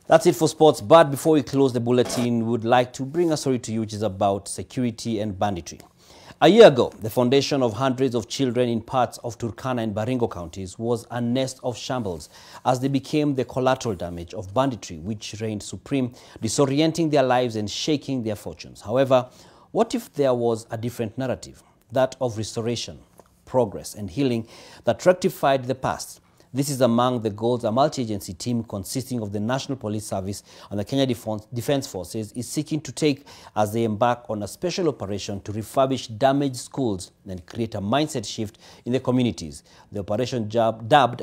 That's it for sports, but before we close the bulletin, we would like to bring a story to you which is about security and banditry. A year ago, the foundation of hundreds of children in parts of Turkana and Baringo counties was a nest of shambles as they became the collateral damage of banditry which reigned supreme, disorienting their lives and shaking their fortunes. However, what if there was a different narrative, that of restoration, progress and healing that rectified the past? This is among the goals a multi-agency team consisting of the National Police Service and the Kenya Defence Forces is seeking to take as they embark on a special operation to refurbish damaged schools and create a mindset shift in the communities. The operation dubbed,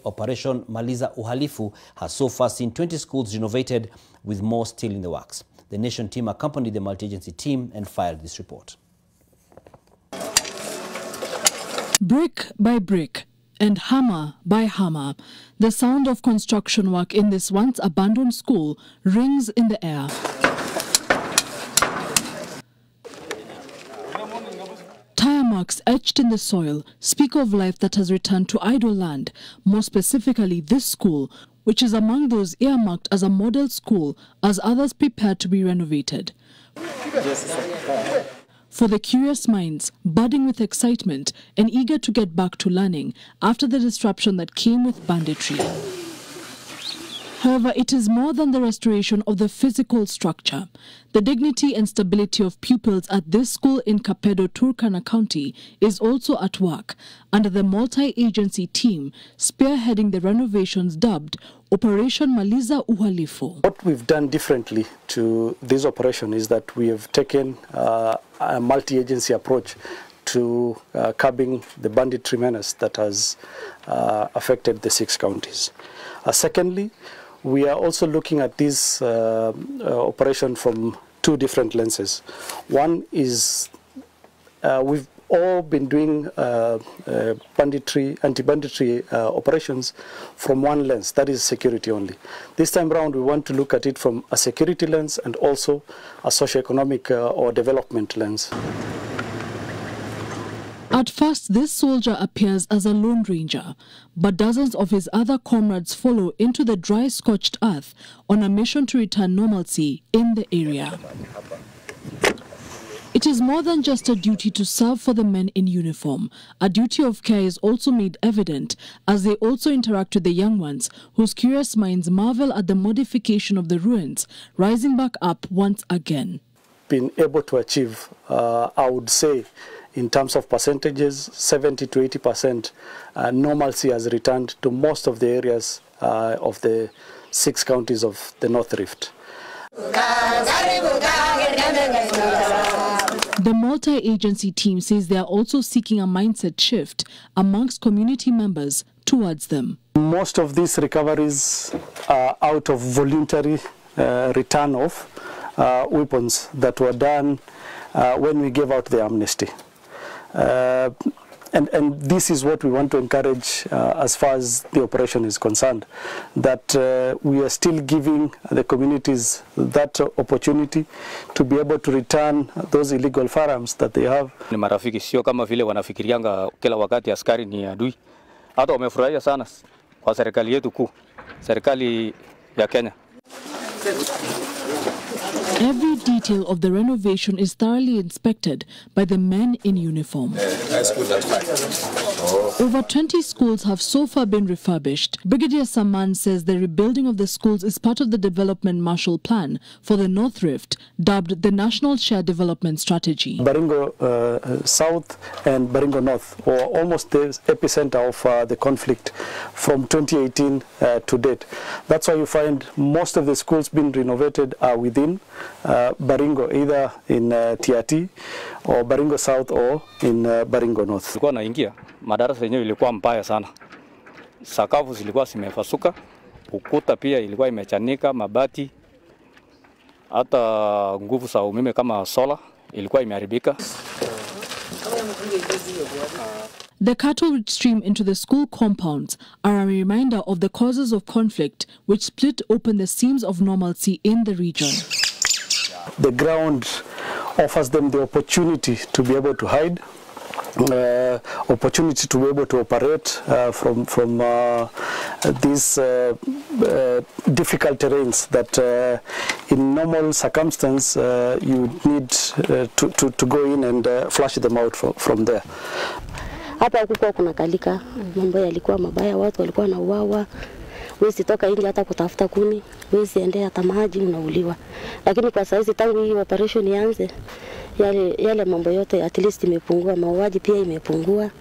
Operation Maliza Uhalifu, has so far seen 20 schools renovated, with more still in the works. The Nation team accompanied the multi-agency team and filed this report. Brick by brick and hammer by hammer, the sound of construction work in this once abandoned school rings in the air. Tire marks etched in the soil speak of life that has returned to idle land, more specifically this school, which is among those earmarked as a model school as others prepare to be renovated. For the curious minds, budding with excitement and eager to get back to learning after the disruption that came with banditry. However, it is more than the restoration of the physical structure. The dignity and stability of pupils at this school in Kapedo, Turkana County is also at work under the multi-agency team spearheading the renovations dubbed Operation Maliza Uhalifu. What we've done differently to this operation is that we have taken a multi-agency approach to curbing the banditry menace that has affected the 6 counties. Secondly, we are also looking at this operation from 2 different lenses. One is we've all been doing anti-banditry operations from one lens, that is security only. This time around we want to look at it from a security lens and also a socio-economic or development lens. At first, this soldier appears as a lone ranger, but dozens of his other comrades follow into the dry, scorched earth on a mission to return normalcy in the area. It is more than just a duty to serve for the men in uniform. A duty of care is also made evident as they also interact with the young ones, whose curious minds marvel at the modification of the ruins, rising back up once again. Been able to achieve, I would say, in terms of percentages, 70 to 80% normalcy has returned to most of the areas of the 6 counties of the North Rift. The multi-agency team says they are also seeking a mindset shift amongst community members towards them. Most of these recoveries are out of voluntary return of weapons that were done when we gave out the amnesty. And this is what we want to encourage as far as the operation is concerned, that we are still giving the communities that opportunity to be able to return those illegal firearms that they have. Ni marafiki, sio kama vile wanafikirianga kila wakati askari ni adui. Hata wamefurahia sana kwa serikali yetu kuu, serikali ya Kenya. Every detail of the renovation is thoroughly inspected by the men in uniform. Over 20 schools have so far been refurbished. Brigadier Saman says the rebuilding of the schools is part of the Development Marshall Plan for the North Rift, dubbed the National Shared Development Strategy. Baringo South and Baringo North were almost the epicenter of the conflict from 2018 to date. That's why you find most of the schools being renovated are within Baringo, either in TRT or Baringo South or in Baringo North. Tulikuwa naingia, madarasa yenyewe ilikuwa mbaya sana. Sakafu zilikuwa zimefasuka, ukuta pia ilikuwa imechanika, mabati, hata nguvu za umeme kama sola ilikuwa imeharibika. The cattle which stream into the school compounds are a reminder of the causes of conflict which split open the seams of normalcy in the region. The ground offers them the opportunity to be able to hide, opportunity to be able to operate from these difficult terrains that in normal circumstance you need to go in and flush them out from there. Hapa kulikuwa kuna kalika, mambo yalikuwa mabaya, watu walikuwa na uwawa. Wezi toka nje hata kutafuta kuni, wezi endea hata maji unauliwa. Lakini kwa saizi tangu hii operation ianze, yale mambo yote at least imepungua, mauaji pia imepungua.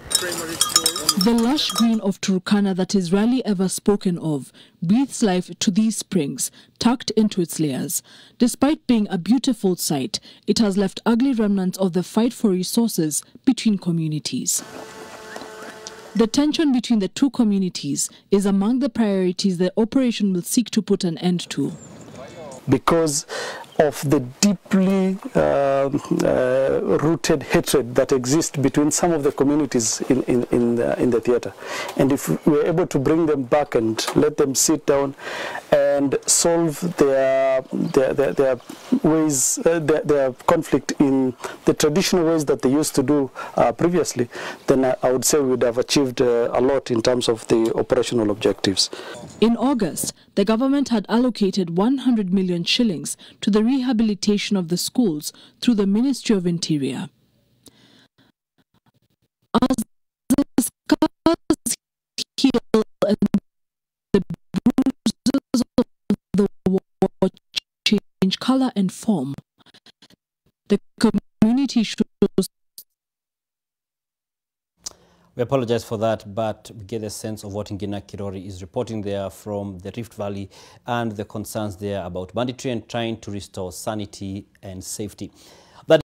The lush green of Turkana that is rarely ever spoken of breathes life to these springs, tucked into its layers. Despite being a beautiful sight, it has left ugly remnants of the fight for resources between communities. The tension between the two communities is among the priorities the operation will seek to put an end to. Because of the deeply rooted hatred that exists between some of the communities in the theatre. And if we're able to bring them back and let them sit down and solve their ways, their conflict in the traditional ways that they used to do previously, then I would say we would have achieved a lot in terms of the operational objectives. In August, the government had allocated 100 million shillings to the rehabilitation of the schools through the Ministry of Interior. As the scars heal and the bruises of the war change color and form, the community shows. We apologize for that, but we get a sense of what Ngina Kirori is reporting there from the Rift Valley and the concerns there about banditry and trying to restore sanity and safety.